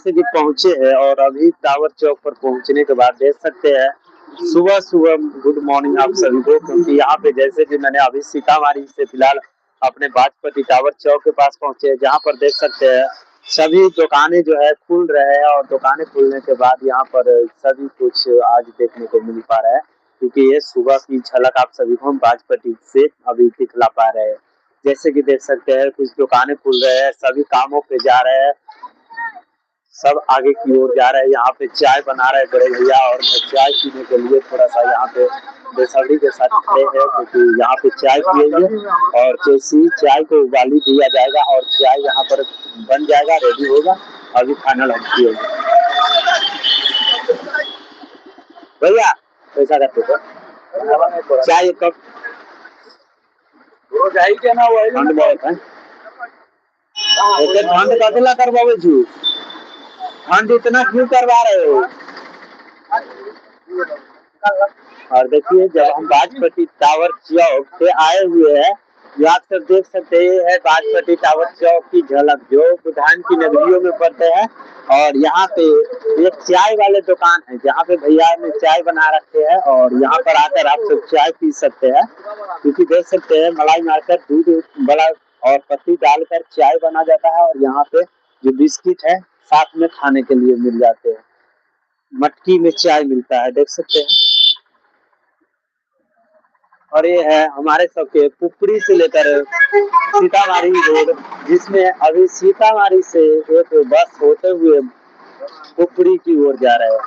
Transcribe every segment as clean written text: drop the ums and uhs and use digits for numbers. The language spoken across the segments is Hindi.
जैसे कि पहुंचे हैं और अभी टावर चौक पर पहुंचने के बाद देख सकते हैं सुबह सुबह गुड मॉर्निंग आप सभी को, क्योंकि यहाँ पे जैसे कि मैंने अभी सीतामढ़ी से फिलहाल अपने बाजपट्टी टावर चौक के पास पहुंचे हैं, जहाँ पर देख सकते हैं सभी दुकानें जो है खुल रहे हैं और दुकानें खुलने के बाद यहाँ पर सभी कुछ आज देखने को मिल पा रहा है, क्योंकि ये सुबह की झलक आप सभी को हम बाजपट्टी से अभी दिखला पा रहे हैं। जैसे कि देख सकते हैं कुछ दुकानें खुल रहे हैं, सभी कामों पे जा रहे हैं, सब आगे की ओर जा रहे हैं। यहाँ पे चाय बना रहे हैं बड़े भैया और मैं चाय पीने के लिए थोड़ा सा यहाँ पे बेसब्री के साथ खड़े हैं, क्योंकि यहाँ पे चाय पियेंगे और जैसे ही चाय को उबाली दिया जाएगा और चाय यहाँ पर बन जाएगा, रेडी होगा, अभी खाना लग पिएंगे। भैया ऐसा करते थे चाय एक कप ठंड बहुत है, ठंड कतला करवावे छू, ठंड इतना क्यों करवा रहे हो। और देखिए जब हम बाजपट्टी टावर चौक से आए हुए हैं, जो आप सब देख सकते हैं बाजपट्टी टावर चौक की झलक जो बुधान की नगरियों में पड़ते हैं। और यहाँ पे एक चाय वाले दुकान है जहाँ पे भैया ने चाय बना रखे हैं और यहाँ पर आकर आप सब चाय पी सकते हैं, क्योंकि देख सकते हैं मलाई मारकर दूध बड़ा और पत्ती डालकर चाय बना जाता है और यहाँ पे जो बिस्किट है साथ में खाने के लिए मिल जाते हैं, मटकी में चाय मिलता है, देख सकते हैं। और ये है हमारे सबके पुपड़ी से लेकर सीतामढ़ी रोड, जिसमें अभी सीतामढ़ी से एक बस होते हुए पुपड़ी की ओर जा रहे हैं।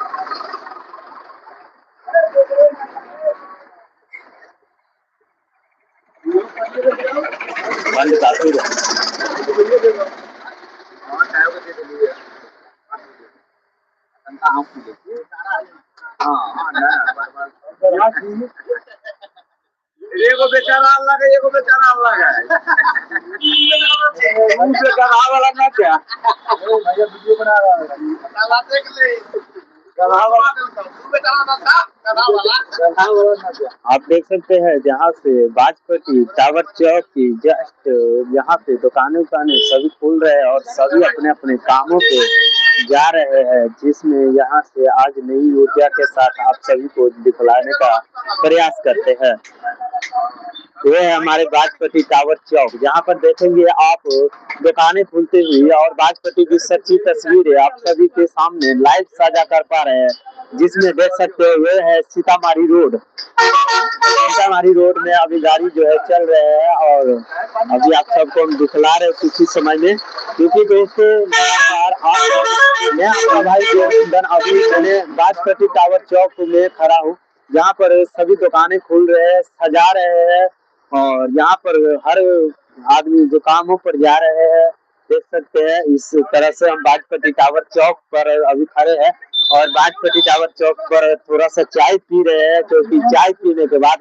एगो बेचारा अल्लाह है, एगो बेचारा अल्लाह है। वाला ना क्या भैया वीडियो बना रहा है, देख ले आप देख सकते हैं जहाँ से बाजपट्टी टावर चौक की जस्ट यहाँ पे दुकानें सभी खुल रहे हैं और सभी अपने अपने कामों पे जा रहे हैं, जिसमें यहाँ से आज नई ऊर्जा के साथ आप सभी को दिखलाने का प्रयास करते हैं। ये है हमारे बाजपट्टी टावर चौक, जहाँ पर देखेंगे आप दुकानें खुलती हुई और बाजपट्टी की सच्ची तस्वीर है आप सभी के सामने लाइव साझा कर पा रहे हैं, जिसमें देख सकते हो ये है सीतामढ़ी रोड। सीतामढ़ी रोड में अभी गाड़ी जो है चल रहे हैं और अभी आप सबको हम दिखला रहे कुछ ही समय में, क्योंकि दोस्तों मैं आपका भाई अभी मैंने बाजपट्टी टावर चौक में खड़ा हूँ, जहाँ पर सभी दुकानें खुल रहे हैं, सजा रहे हैं और यहाँ पर हर आदमी जो कामों पर जा रहे हैं, देख सकते हैं। इस तरह से हम बाजपट्टी टावर चौक पर अभी खड़े हैं और बाजपट्टी टावर चौक पर थोड़ा सा चाय पी रहे हैं, क्योंकि चाय पीने के बाद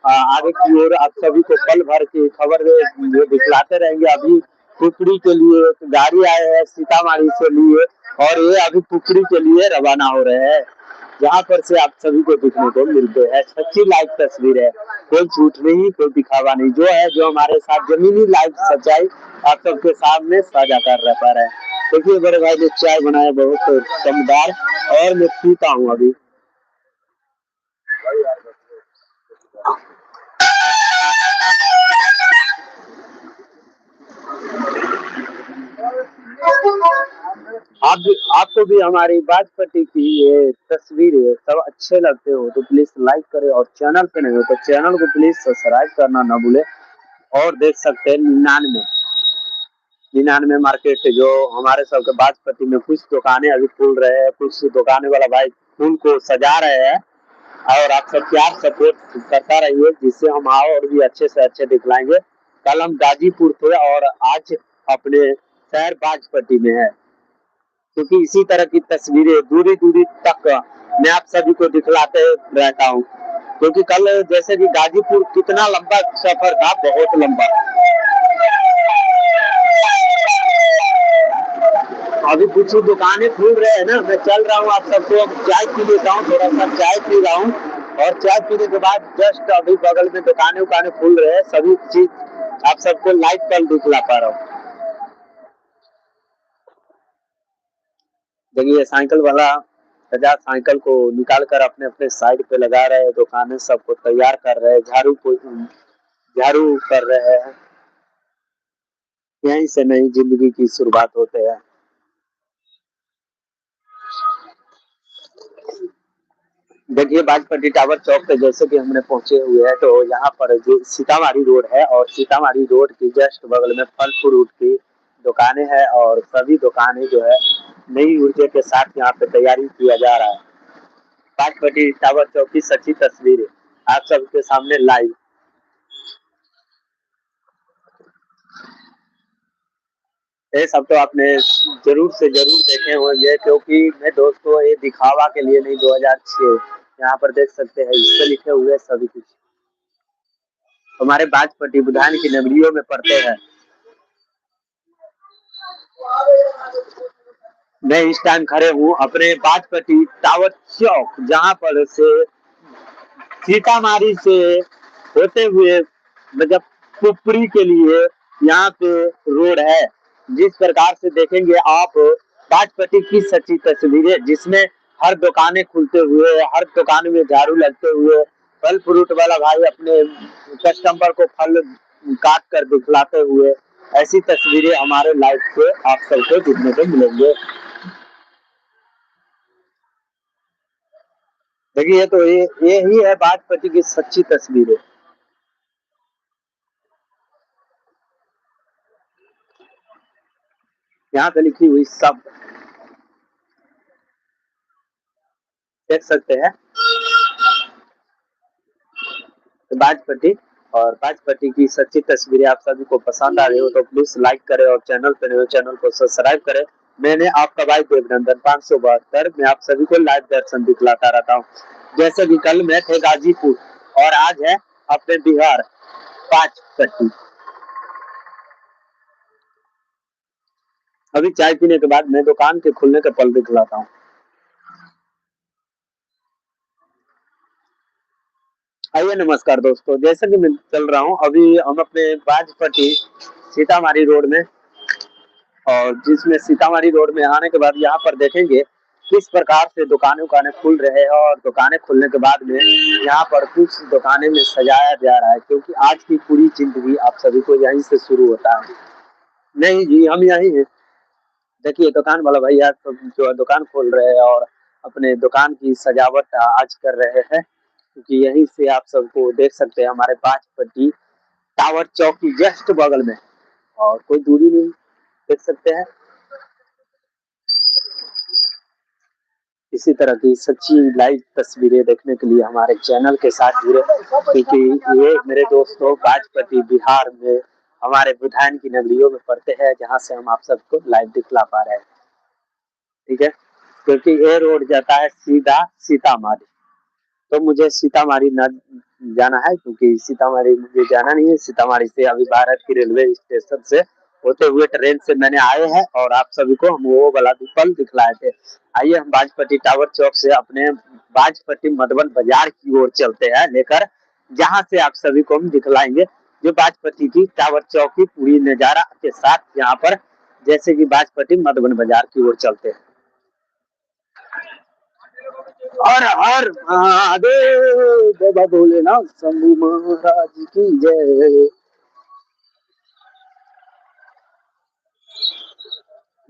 आगे की ओर आप सभी को पल भर की खबर दिखलाते रहेंगे। अभी पुपड़ी के लिए एक गाड़ी आए हैं सीतामढ़ी से लिए और ये अभी पुपड़ी के लिए रवाना हो रहे हैं, जहाँ पर से आप सभी को देखने को मिलते हैं। सच्ची लाइव तस्वीर है, कोई झूठ नहीं, कोई दिखावा नहीं, जो है जो हमारे साथ जमीनी लाइव सच्चाई आप सबके सामने साझा कर रह पा रहे हैं। देखिए बड़े भाई ने चाय बनाया बहुत दमदार और मैं पीता हूँ अभी। आपको भी हमारी बाजपट्टी की ये तस्वीरें सब अच्छे लगते हो तो प्लीज लाइक करें और चैनल पे नहीं हो तो चैनल को प्लीज सब्सक्राइब करना ना भूले। और देख सकते हैं 99 मार्केट जो हमारे सबके बाजपट्टी में कुछ दुकानें अभी खुल रहे हैं, कुछ दुकानें वाला भाई फूल को सजा रहे हैं और आप सब प्यार सपोर्ट करता रहिए, जिससे हम और भी अच्छे से अच्छे दिखलाएंगे। कल हम गाजीपुर थे और आज अपने शहर बाजपट्टी में है, क्योंकि इसी तरह की तस्वीरें दूरी दूरी तक मैं आप सभी को दिखलाते रहता हूँ, क्योंकि कल जैसे कि गाजीपुर कितना लंबा सफर था, बहुत लंबा। अभी कुछ दुकानें खुल रहे हैं ना, मैं चल रहा हूँ आप सबको चाय पी लेता हूँ, थोड़ा सा चाय पी रहा हूँ और चाय पीने के बाद जस्ट अभी बगल में दुकानें खुल रहे हैं, सभी चीज आप सबको लाइव कल दिखला पा रहा हूँ। देखिए साइकिल वाला सजा साइकिल को निकाल कर अपने अपने साइड पे लगा रहे हैं, दुकानें सबको तैयार कर रहे हैं, झाड़ू कर रहे हैं। यहीं से नई जिंदगी की शुरुआत होते हैं। देखिए बाजपट्टी टावर चौक पे जैसे कि हमने पहुंचे हुए हैं, तो यहाँ पर जो सीतामढ़ी रोड है और सीतामढ़ी रोड की जस्ट बगल में फल फ्रूट की दुकानें हैं और सभी दुकानें जो है नई ऊर्जा के साथ यहाँ पे तैयारी किया जा रहा है। बाजपट्टी टावर चौक की सच्ची तस्वीरें आप सबके सामने लाइव। ये सब तो आपने जरूर से जरूर देखे होंगे, क्योंकि मैं दोस्तों ये दिखावा के लिए नहीं, 2006 यहाँ पर देख सकते हैं इस पे लिखे हुए सभी कुछ हमारे बाजपट्टी बुधान की नगरियों में पड़ते हैं। मैं इस टाइम खड़े हूँ अपने बाजपट्टी टावर चौक, जहाँ पर से सीतामढ़ी से होते हुए मतलब पुपरी के लिए यहाँ पे रोड है। जिस प्रकार से देखेंगे आप बाजपट्टी की सच्ची तस्वीरें, जिसमें हर दुकानें खुलते हुए, हर दुकान में झाड़ू लगते हुए, फल फ्रूट वाला भाई अपने कस्टमर को फल काट कर दिखलाते हुए, ऐसी तस्वीरें हमारे लाइफ पे आप सबको देखने को मिलेंगे। देखिए तो ये ही है बाजपट्टी की सच्ची तस्वीरें। यहाँ पे लिखी हुई सब देख सकते हैं बाजपट्टी। और बाजपट्टी की सच्ची तस्वीरें आप सभी को पसंद आ रही हो तो प्लीज लाइक करें और चैनल पर नए चैनल को सब्सक्राइब करें। मैंने आपका भाई देवनंदन 572 मैं आप सभी को लाइव दर्शन दिखलाता रहता हूँ। जैसे कि कल मैं थे गाजीपुर और आज है अपने बिहार बाजपट्टी। अभी चाय पीने के बाद मैं दुकान के खुलने के पल दिखलाता हूँ। आइए नमस्कार दोस्तों, जैसे कि मैं चल रहा हूँ अभी हम अपने बाजपट्टी सीतामढ़ी रोड में, और जिसमें सीतामढ़ी रोड में आने के बाद यहाँ पर देखेंगे किस प्रकार से दुकानें उकानें खुल रहे हैं, और दुकानें खुलने के बाद में यहाँ पर कुछ दुकानें में सजाया जा रहा है, क्योंकि आज की पूरी जिंदगी आप सभी को यहीं से शुरू होता है। नहीं जी, हम यहीं हैं। देखिए दुकान वाला भैया तो जो दुकान खोल रहे हैं और अपने दुकान की सजावट आज कर रहे हैं, क्योंकि यहीं से आप सबको देख सकते हैं हमारे बाजपट्टी टावर चौक की जस्ट बगल में, और कोई दूरी नहीं, देख सकते हैं। इसी तरह की सच्ची लाइव तस्वीरें देखने के लिए हमारे चैनल के साथ जुड़े, क्योंकि ये मेरे दोस्तों बाजपट्टी बिहार में हमारे बुधान की नगरियों में पड़ते हैं, जहां से हम आप सबको लाइव दिखला पा रहे हैं। ठीक है, क्योंकि ये रोड जाता है सीधा सीतामढ़ी, तो मुझे सीतामढ़ी न जाना है, क्योंकि सीतामढ़ी मुझे जाना नहीं है। सीतामढ़ी से अभी भारत की रेलवे स्टेशन से होते हुए ट्रेन से मैंने आए हैं और आप सभी को हम वो वाला पल दिखलाए थे। आइए हम बाजपट्टी टावर चौक से अपने बाजपट्टी मधुबन बाजार की ओर चलते हैं लेकर, जहां से आप सभी को हम दिखलाएंगे जो बाजपट्टी की टावर चौक की पूरी नजारा के साथ, यहाँ पर जैसे कि बाजपट्टी मधुबन बाजार की ओर चलते हैं। हर हर महादेव, बाबा भोलेनाथ शंभू महाराज की जय।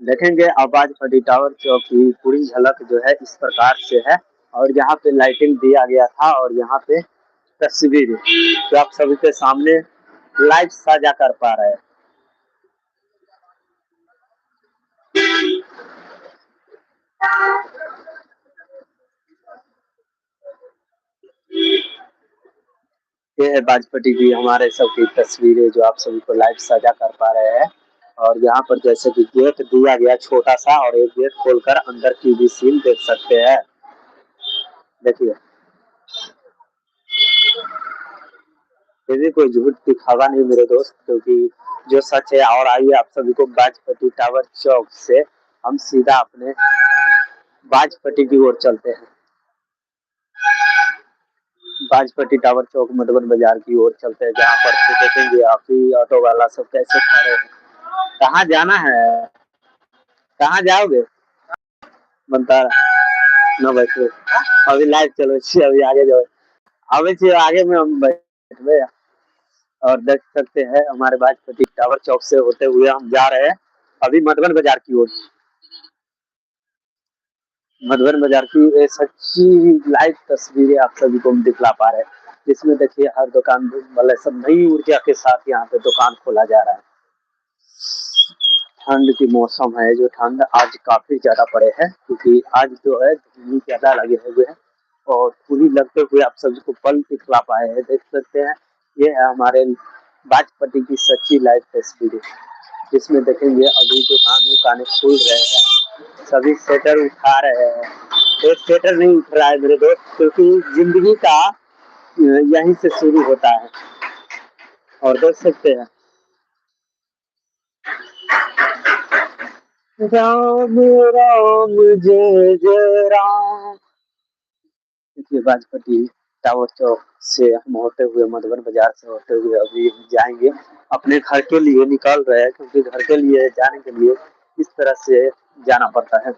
देखेंगे आवाज पटी टावर चौक की पूरी झलक जो है इस प्रकार से है, और यहाँ पे लाइटिंग दिया गया था, और यहाँ पे तस्वीर जो आप सभी के सामने लाइव साझा कर पा रहे हैं। ये है बाजपट्टी की हमारे सबकी तस्वीरें जो आप सभी को लाइव साझा कर पा रहे हैं। और यहाँ पर जैसे कि गेट दिया गया छोटा सा, और एक गेट खोलकर अंदर की भी सीन देख सकते हैं। देखिए ये भी कोई झूठ दिखावा नहीं मेरे दोस्त, क्योंकि जो सच है। और आइए आप सभी को बाजपट्टी टावर चौक से हम सीधा अपने बाजपट्टी की ओर चलते हैं। बाजपट्टी टावर चौक मधुबन बाजार की ओर चलते हैं, जहाँ पर से देखेंगे आप ही ऑटो वाला सब कैसे खड़े हैं। कहाँ जाना है, कहाँ जाओगे? बनता न बैठे अभी लाइव चलो छी अभी आगे जाओ अभी छी आगे में हम बैठे और देख सकते हैं हमारे बाजपट्टी टावर चौक से होते हुए हम जा रहे हैं अभी मधुबन बाजार की ओर। मधुबन बाजार की ये सच्ची लाइव तस्वीरें आप सभी को हम दिखला पा रहे हैं जिसमें देखिए हर दुकान वाले सब नई ऊर्जा के साथ यहाँ पे दुकान खोला जा रहा है। ठंड की मौसम है जो ठंड आज काफी ज्यादा पड़े है क्योंकि आज जो है धूप ज्यादा लगे हुए हैं और पूरी लगते हुए आप सभी को पल दिखला पाए हैं देख सकते हैं। ये है हमारे बाजपट्टी की सच्ची लाइव तस्वीरें जिसमें देखेंगे अभी दुकानें खुल रहे हैं सभी स्वेटर उठा रहे हैं। एक स्वेटर नहीं उठ रहा है मेरे दोस्त क्योंकि जिंदगी का यहीं से शुरू होता है और देख सकते हैं राम राम जय जय राम। इसलिए बाजपट्टी टावर चौक से हम होते हुए मधुबन बाजार से होते हुए अभी जाएंगे अपने घर के लिए निकल रहे हैं क्योंकि घर के लिए जाने के लिए इस तरह से जाना पड़ता है।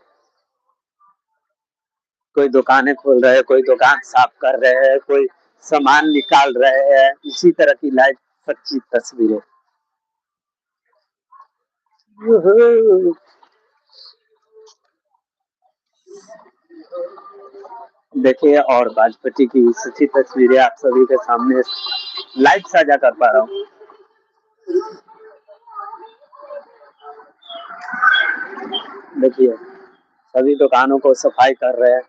कोई दुकानें खोल रहे हैं कोई दुकान साफ कर रहे हैं कोई सामान निकाल रहे हैं इसी तरह की लाइव सच्ची तस्वीरें। देखिए और बाजपट्टी की सच्ची तस्वीरें आप सभी के सामने लाइव साझा कर पा रहा हूँ। देखिए सभी दुकानों को सफाई कर रहे हैं।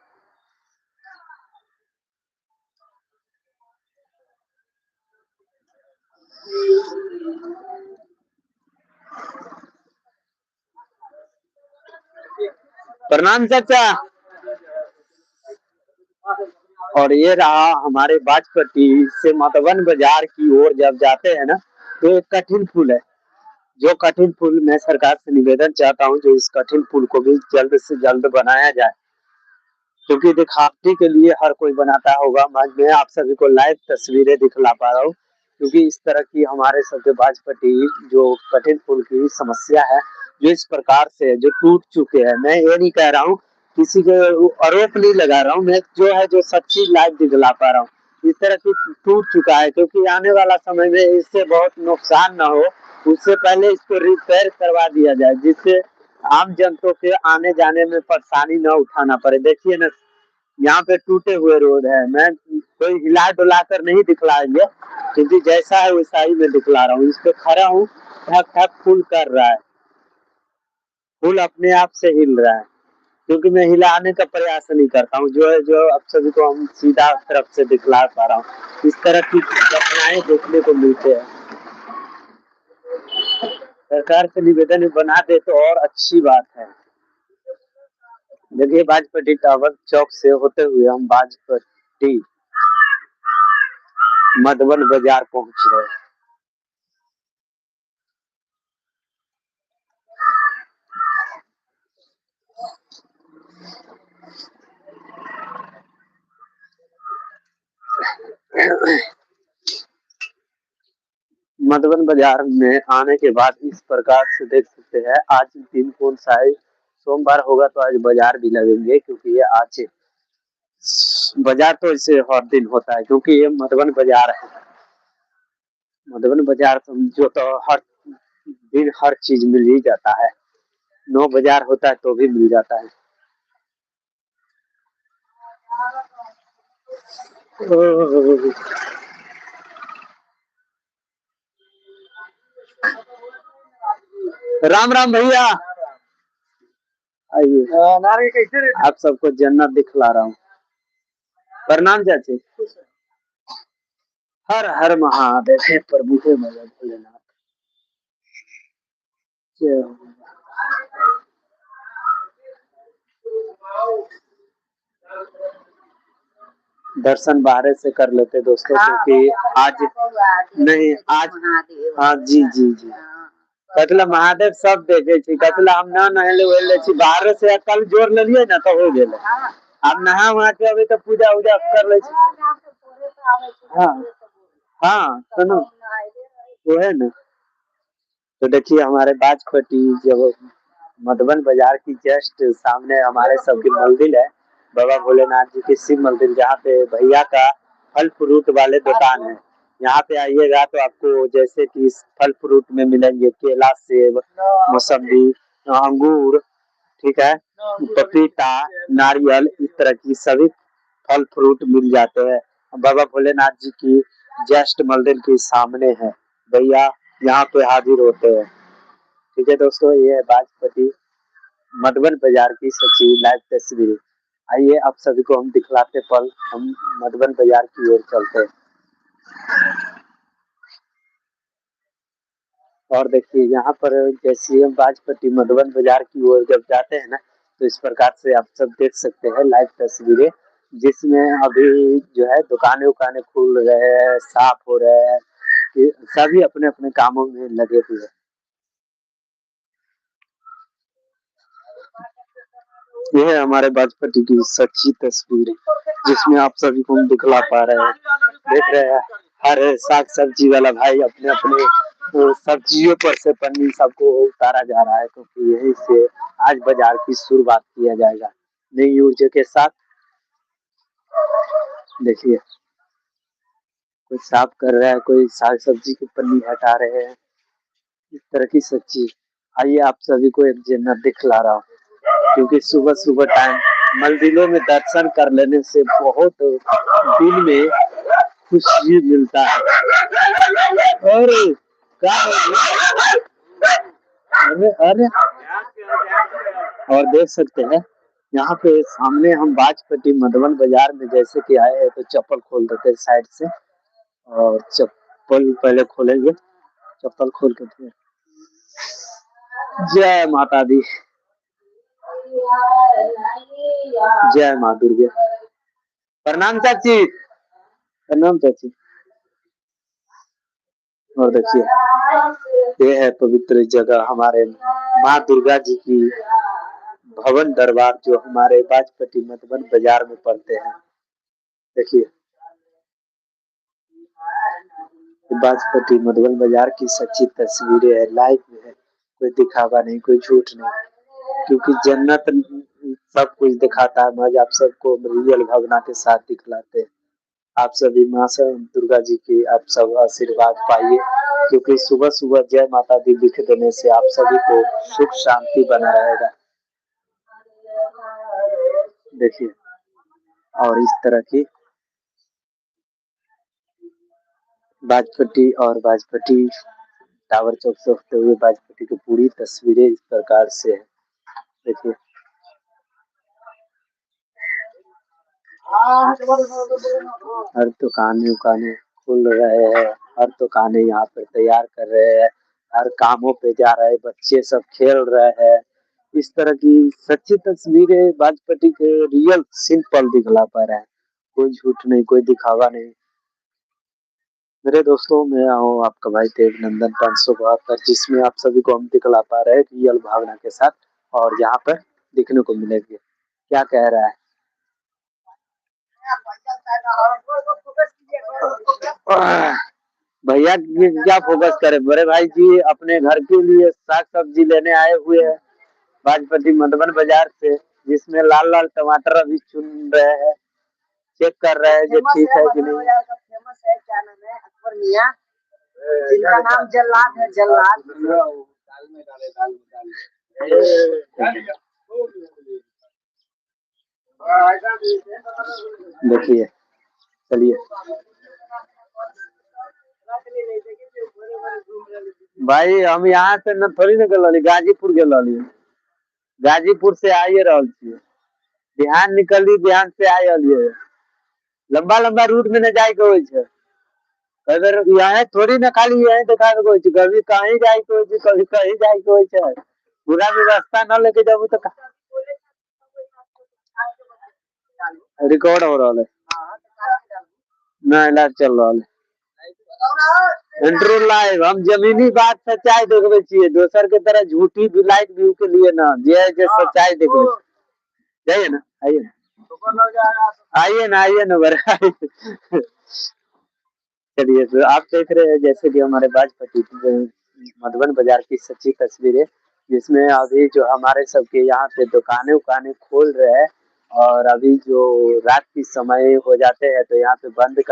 प्रणाम चाचा। और ये रहा हमारे बाजपट्टी से मधुबन बाजार की ओर जब जाते हैं ना तो एक कठिन पुल है जो कठिन पुल मैं सरकार से निवेदन चाहता हूँ जो इस कठिन पुल को भी जल्द से जल्द बनाया जाए क्योंकि दिखावटी के लिए हर कोई बनाता होगा मैं आप सभी को लाइव तस्वीरें दिखला पा रहा हूँ क्योंकि इस तरह की हमारे सबके बाजपट्टी जो कठिन पुल की समस्या है जो इस प्रकार से जो टूट चुके हैं। मैं ये नहीं कह रहा हूँ किसी के आरोप नहीं लगा रहा हूँ मैं जो है जो सच्ची लाइव दिखला पा रहा हूँ। इस तरह की टूट चुका है क्योंकि आने वाला समय में इससे बहुत नुकसान न हो उससे पहले इसको रिपेयर करवा दिया जाए जिससे आम जनता के आने जाने में परेशानी न उठाना पड़े। देखिए ना यहाँ पे टूटे हुए रोड है मैं कोई हिला डुला कर नहीं दिखलाएंगे क्योंकि जैसा है वैसा ही मैं दिखला रहा हूँ। इस पे खड़ा हूँ ठक ठक फूल कर रहा है फूल अपने आप से हिल रहा है क्योंकि मैं हिलाने का प्रयास नहीं करता हूँ जो है जो अब सभी को हम सीधा तरफ से दिखला पा रहा हूँ। इस तरह की घटनाएं देखने को मिलते हैं। सरकार से निवेदन बना दे तो और अच्छी बात है। देखिए बाजपट्टी टावर चौक से होते हुए हम बाजपट्टी मधुबन बाजार पहुंच रहे हैं। मधुबन बाजार में आने के बाद इस प्रकार से देख सकते हैं आज दिन कौन सा है सोमवार होगा तो आज बाजार भी लगेंगे क्योंकि ये आज बाजार तो इसे हर दिन होता है क्योंकि ये मधुबन बाजार है। मधुबन बाजार समझो तो हर दिन हर चीज मिल ही जाता है। नो बाजार होता है तो भी मिल जाता है। राम राम भैया आइए कैसे आप सबको जन्नत दिखला रहा हूँ। प्रणाम चाची। हर हर महादेव हे प्रभु हे भोलेनाथ। दर्शन बाहर से कर लेते दोस्तों क्योंकि आज नहीं आज हाँ जी जी जी कतला महादेव सब देखे छी कतला हम ना नहले वेले छी बाहर से कल जोर ले लिए ना तो हो गेले अब नहा वहा के अभी तो पूजा उजा कर ले छी। हाँ हाँ सुनो वो है ना तो देखिए हमारे बाजपट्टी जब मधुबन बाजार की जस्ट सामने हमारे सबकी मंदिर है, बाबा भोलेनाथ जी की शिव मंदिर, जहाँ पे भैया का फल फ्रूट वाले दुकान है। यहाँ पे आइएगा तो आपको जैसे कि फल फ्रूट में मिलेंगे केला, सेब, मौसम्बी, अंगूर, ठीक है, पपीता, नारियल, इस तरह की सभी फल फ्रूट मिल जाते हैं। बाबा भोलेनाथ जी की जस्ट मंदिर के सामने है, भैया यहाँ पे हाजिर होते हैं। ठीक है दोस्तों, ये है बाजपट्टी मधुबन बाजार की सच्ची लाइव तस्वीर। आइए आप सभी को हम दिखलाते पल, हम मधुबन बाजार की ओर चलते हैं। और देखिए यहाँ पर जैसे हम बाजपट्टी मधुबन बाजार की ओर जब जाते हैं ना, तो इस प्रकार से आप सब देख सकते हैं लाइव तस्वीरें, जिसमें अभी जो है दुकानें उकानें खुल रहे हैं, साफ हो रहे हैं, ये सभी अपने अपने कामों में लगे हुए हैं। ये है हमारे बाजपट्टी की सच्ची तस्वीर, जिसमें आप सभी को हम दिखला पा रहे हैं। देख रहे हैं हर साग सब्जी वाला भाई अपने अपने सब्जियों पर से पन्नी सबको उतारा जा रहा है, क्योंकि यही से आज बाजार की शुरुआत किया जाएगा नई ऊर्जा के साथ। देखिए कोई साफ कर रहा है, कोई साग सब्जी की पन्नी हटा रहे हैं, इस तरह की सच्ची। आइए आप सभी को एक जन्नत दिखला रहा हूँ, क्योंकि सुबह सुबह टाइम मंदिरों में दर्शन कर लेने से बहुत दिल में खुशी मिलता है। और क्या अरे अरे, और देख सकते हैं यहाँ पे सामने हम बाजपट्टी मधुबन बाजार में जैसे कि आए हैं, तो चप्पल खोल देते हैं साइड से, और चप्पल पहले खोलेंगे, चप्पल खोल के फिर जय माता दी, जय माँ दुर्गे। प्रणाम चाची, प्रणाम चाची। और देखिए ये है पवित्र जगह हमारे माँ दुर्गा जी की भवन दरबार, जो हमारे बाजपट्टी मधुबन बाजार में पड़ते हैं। देखिए बाजपट्टी मधुबन बाजार की सच्ची तस्वीरें है, लाइव में है, कोई दिखावा नहीं, कोई झूठ नहीं, क्योंकि जन्नत सब कुछ दिखाता है, मज आप सबको रियल भावना के साथ दिखलाते हैं। आप सभी माँ दुर्गा जी की आप सब आशीर्वाद पाइए, क्योंकि सुबह सुबह जय माता दी लिख देने से आप सभी को सुख शांति बना रहेगा। देखिए और इस तरह की बाजपट्टी और बाजपट्टी टावर चौक से होते हुए बाजपट्टी की पूरी तस्वीरें इस प्रकार से है। देखिए हर दुकानें उकानें खुल रहे हैं, हर दुकानें यहाँ पर तैयार कर रहे हैं, हर कामों पे जा रहे हैं, बच्चे सब खेल रहे हैं। इस तरह की सच्ची तस्वीरें बाजपट्टी के रियल सिंपल दिखला पा रहे हैं, कोई झूठ नहीं, कोई दिखावा नहीं। मेरे दोस्तों, मैं हूँ आपका भाई देवनंदन 572, जिसमें आप सभी को हम दिखला पा रहे हैं रियल भावना के साथ, और यहाँ पर दिखने को मिलेगी। क्या कह रहा है भैया जी, क्या फोकस करे, बड़े भाई जी अपने घर के लिए साग सब्जी लेने आए हुए हैं बाजपट्टी मधुबन बाजार से, जिसमें लाल लाल टमाटर अभी चुन रहे हैं, चेक कर रहे हैं जो ठीक है कि नहीं। फेमस है, क्या नाम है, अकबर मियाँ, जिनका नाम जल्लाद है, जल्लाद। देखिए चलिए भाई, हम यहाँ से न थोड़ी न गल, गाजीपुर गल, गाजीपुर से आइए रहा छे, बिहान निकली, बिहान से आइए, लंबा लंबा रूट में न जाए के होइ छे, अगर यहाँ थोड़ी न खाली यही दिखावे के होइ छे, कभी कहीं जाए के होइ छे, कभी कहीं जाए के होइ छे, पूरा व्यवस्था न लेके जाबू तो रिकॉर्ड हो रहा है, नहीं लाइव चल रहा है, इंट्रो लाइव। हम जमीनी बात सच्चाई देखबे छियै, दोसर के तरह झूठी लाइक व्यू के लिए ना, जे सच्चाई देखबे, जाइए ना, आइए ना, आइए ना बड़ा चलिए, तो आप देख रहे हैं जैसे कि हमारे बाजपट्टी मधुबन बाजार की सच्ची तस्वीरें, जिसमें अभी जो हमारे सबके यहाँ पे दुकानें उकानें खोल रहे हैं और अभी जो रात की समय हो जाते हैं तो यहाँ पे बंद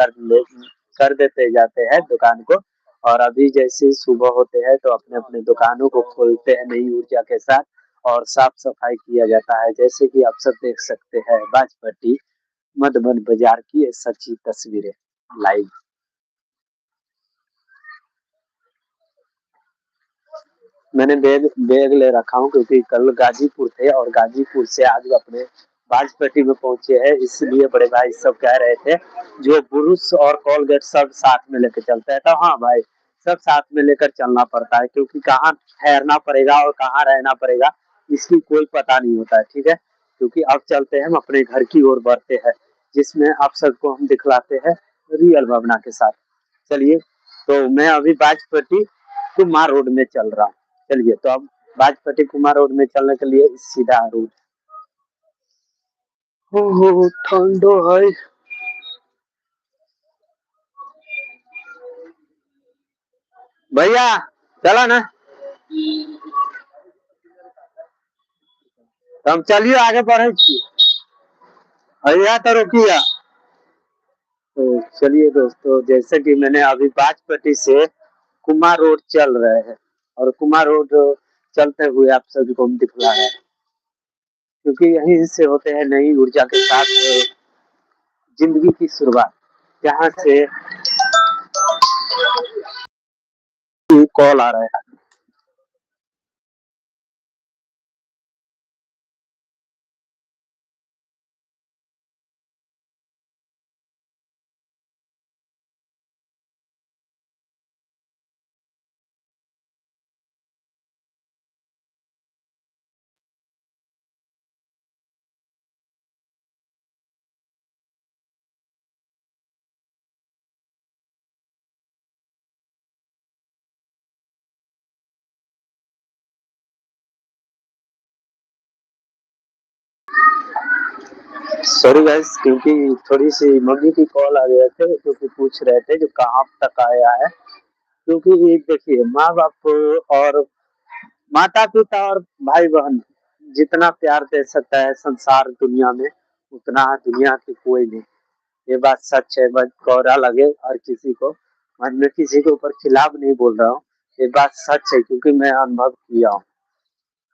कर देते जाते हैं दुकान को। और अभी जैसे ही सुबह होते हैं तो अपने अपने दुकानों को खोलते हैं नई ऊर्जा के साथ और साफ सफाई किया जाता है। जैसे कि आप सब देख सकते हैं बाजपट्टी मधुबन बाजार की ये सच्ची तस्वीरें लाइव। मैंने बैग बैग ले रखा हूँ क्योंकि कल गाजीपुर थे और गाजीपुर से आज अपने बाजपेटी में पहुंचे हैं, इसलिए बड़े भाई सब कह रहे थे जो ब्रुश और कोलगेट सब साथ में लेकर चलते हैं। तो हाँ भाई, सब साथ में लेकर चलना पड़ता है क्योंकि कहाँ ठहरना पड़ेगा और कहाँ रहना पड़ेगा इसकी कोई पता नहीं होता है। ठीक है, क्योंकि अब चलते हैं हम अपने घर की ओर बढ़ते हैं जिसमें आप सबको हम दिखलाते हैं रियल भावना के साथ। चलिए, तो मैं अभी बाजपट्टी कुमार रोड में चल रहा हूँ। चलिए, तो अब बाजपट्टी कुमार रोड में चलने के लिए सीधा रूट। हो ठंडो है। भैया चला ना, तो हम चलिए आगे बढ़े छी। भैया तो रोकिए। तो चलिए दोस्तों, जैसे कि मैंने अभी बाजपट्टी से कुमार रोड चल रहे हैं और कुमार रोड चलते हुए आप सभी को हम दिखला रहे हैं क्योंकि यहीं से होते हैं नई ऊर्जा के साथ जिंदगी की शुरुआत। जहाँ से कॉल आ रहा है। सॉरी गाइस, क्योंकि थोड़ी सी मम्मी की कॉल आ गए थे क्योंकि पूछ रहे थे जो कहाँ तक आया है। क्योंकि देखिए, माँ बाप और माता पिता और भाई बहन जितना प्यार दे सकता है संसार दुनिया में उतना दुनिया की कोई नहीं। ये बात सच है, बस गौरा लगे हर किसी को। मैं किसी के ऊपर खिलाफ नहीं बोल रहा हूँ, ये बात सच है क्योंकि मैं अनुभव किया हूँ।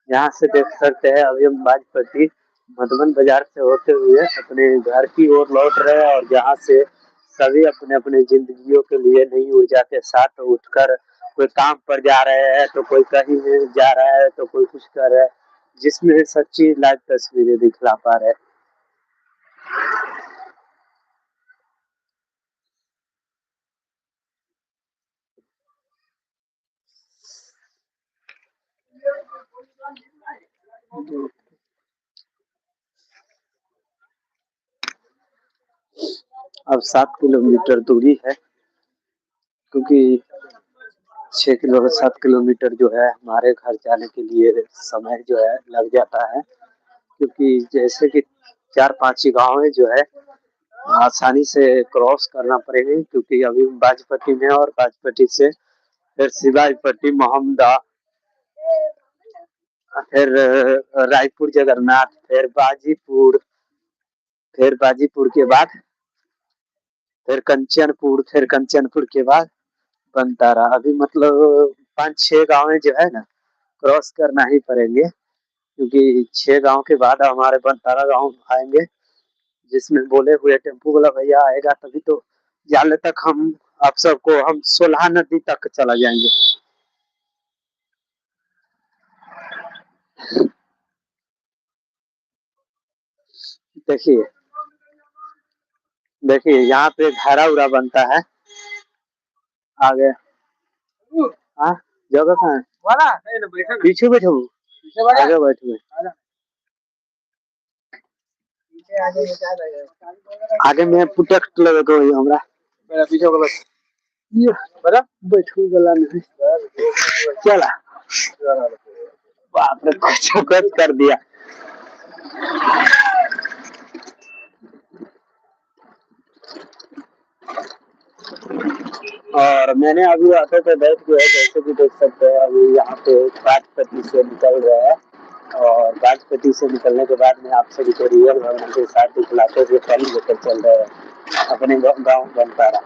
यहाँ से देख सकते हैं अभी हम बाजपट्टी मधुबन बाजार से होते हुए अपने घर की ओर लौट रहे हैं और जहाँ से सभी अपने अपने जिंदगियों के लिए नई ऊर्जा के साथ उठकर कोई काम पर जा रहे हैं तो कोई कहीं जा रहा है तो कोई कुछ कर रहा है, जिसमें सच्ची लाइव तस्वीरें दिखला पा रहे हैं। अब 7 किलोमीटर दूरी है क्योंकि 7 किलोमीटर जो है हमारे घर जाने के लिए समय जो है लग जाता है क्योंकि जैसे कि 4-5 गाँव जो है आसानी से क्रॉस करना पड़ेगा क्योंकि अभी बाजपट्टी में और बाजपट्टी से फिर शिवाजपट्टी मोहम्मदा, फिर रायपुर जगन्नाथ, फिर बाजीपुर के बाद फिर कंचनपुर के बाद बनतारा। अभी मतलब 5-6 गाँव जो है ना क्रॉस करना ही पड़ेंगे क्योंकि 6 गांव के बाद हमारे बनतारा गांव आएंगे जिसमें बोले हुए टेम्पू वाला भैया आएगा तभी तो जाले तक हम आप सबको हम सोलह नदी तक चला जाएंगे। देखिए देखिए यहाँ पे घरा उरा बनता है आगे। हाँ, जगह कहाँ है? पीछे बैठो, आगे बैठो। आगे में प्रोटेक्ट लगे तो हमरा पीछे वाला ये बड़ा बैठू वाला नहीं चला। बाप रे, कुछ कर दिया। और मैंने अभी ऑटो पे बैठ गया, जैसे कि देख सकते हैं अभी यहाँ पे बाजपट्टी से निकल रहा है और बाजपट्टी से निकलने के बाद में आप सभी को रियल भवन के साथ दिखलाते हुए फल लेकर चल रहे हैं अपने गाँव बनतारा।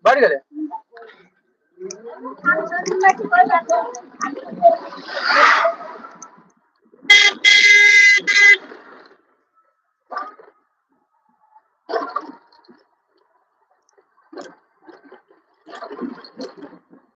बढ़ गए